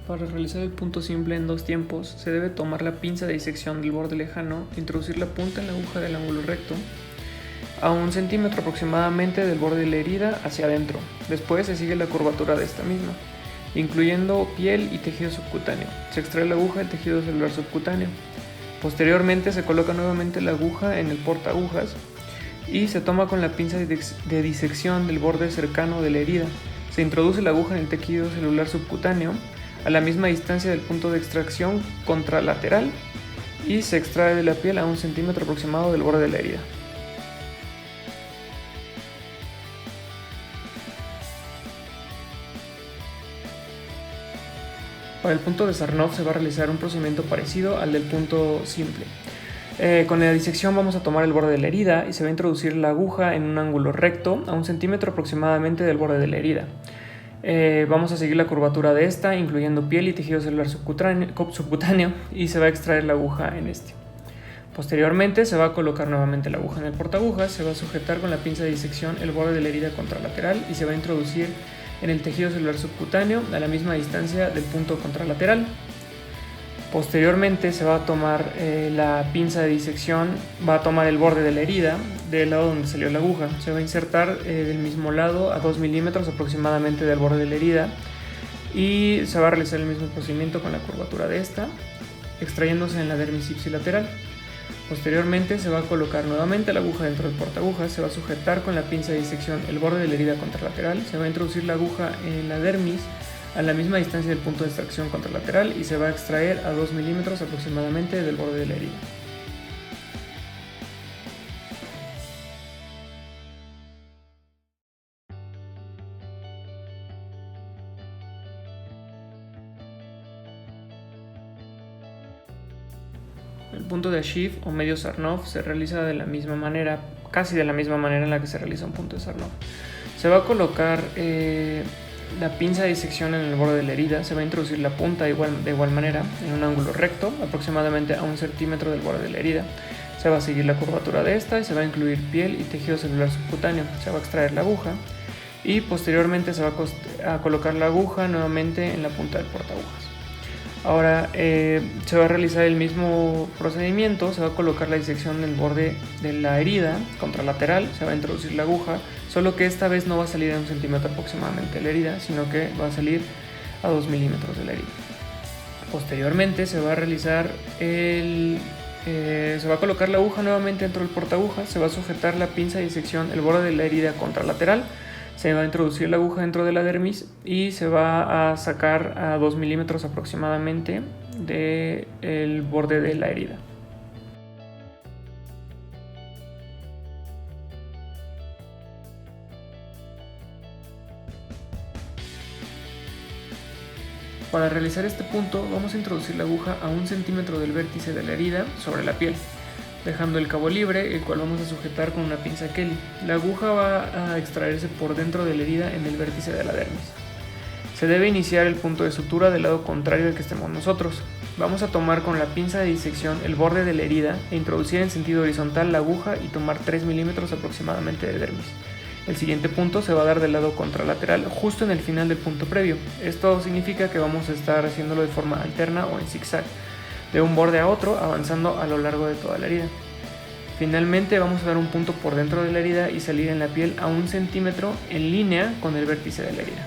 Para realizar el punto simple en dos tiempos, se debe tomar la pinza de disección del borde lejano, introducir la punta en la aguja del ángulo recto, a 1 centímetro aproximadamente del borde de la herida hacia adentro. Después se sigue la curvatura de esta misma, incluyendo piel y tejido subcutáneo. Se extrae la aguja del tejido celular subcutáneo. Posteriormente se coloca nuevamente la aguja en el portaagujas y se toma con la pinza de disección del borde cercano de la herida. Se introduce la aguja en el tejido celular subcutáneo a la misma distancia del punto de extracción contralateral y se extrae de la piel a 1 centímetro aproximado del borde de la herida. Para el punto de Sarnoff se va a realizar un procedimiento parecido al del punto simple. Con la disección vamos a tomar el borde de la herida y se va a introducir la aguja en un ángulo recto a 1 centímetro aproximadamente del borde de la herida. Vamos a seguir la curvatura de esta, incluyendo piel y tejido celular subcutáneo, y se va a extraer la aguja en este. Posteriormente se va a colocar nuevamente la aguja en el portaagujas, se va a sujetar con la pinza de disección el borde de la herida contralateral y se va a introducir en el tejido celular subcutáneo a la misma distancia del punto contralateral. Posteriormente se va a tomar la pinza de disección, va a tomar el borde de la herida del lado donde salió la aguja, se va a insertar del mismo lado a 2 milímetros aproximadamente del borde de la herida y se va a realizar el mismo procedimiento con la curvatura de esta, extrayéndose en la dermis ipsilateral. Posteriormente se va a colocar nuevamente la aguja dentro del portaagujas, se va a sujetar con la pinza de disección el borde de la herida contralateral, se va a introducir la aguja en la dermis a la misma distancia del punto de extracción contralateral y se va a extraer a 2 milímetros aproximadamente del borde de la herida. El punto de Asheaf o medio Sarnoff se realiza de la misma manera, casi de la misma manera en la que se realiza un punto de Sarnoff. Se va a colocar la pinza de disección en el borde de la herida, se va a introducir la punta de igual manera en un ángulo recto, aproximadamente a 1 centímetro del borde de la herida. Se va a seguir la curvatura de esta y se va a incluir piel y tejido celular subcutáneo. Se va a extraer la aguja y posteriormente se va a colocar la aguja nuevamente en la punta del portaagujas. Ahora se va a realizar el mismo procedimiento, se va a colocar la disección en el borde de la herida contralateral, se va a introducir la aguja, solo que esta vez no va a salir a 1 centímetro aproximadamente de la herida, sino que va a salir a 2 milímetros de la herida. Posteriormente se va a realizar se va a colocar la aguja nuevamente dentro del portaagujas, se va a sujetar la pinza de disección el borde de la herida contralateral, se va a introducir la aguja dentro de la dermis y se va a sacar a 2 milímetros aproximadamente del borde de la herida. Para realizar este punto vamos a introducir la aguja a 1 centímetro del vértice de la herida sobre la piel, dejando el cabo libre, el cual vamos a sujetar con una pinza Kelly. La aguja va a extraerse por dentro de la herida en el vértice de la dermis. Se debe iniciar el punto de sutura del lado contrario del que estemos nosotros. Vamos a tomar con la pinza de disección el borde de la herida e introducir en sentido horizontal la aguja y tomar 3 milímetros aproximadamente de dermis. El siguiente punto se va a dar del lado contralateral, justo en el final del punto previo. Esto significa que vamos a estar haciéndolo de forma alterna o en zigzag, de un borde a otro, avanzando a lo largo de toda la herida. Finalmente vamos a dar un punto por dentro de la herida y salir en la piel a 1 centímetro en línea con el vértice de la herida.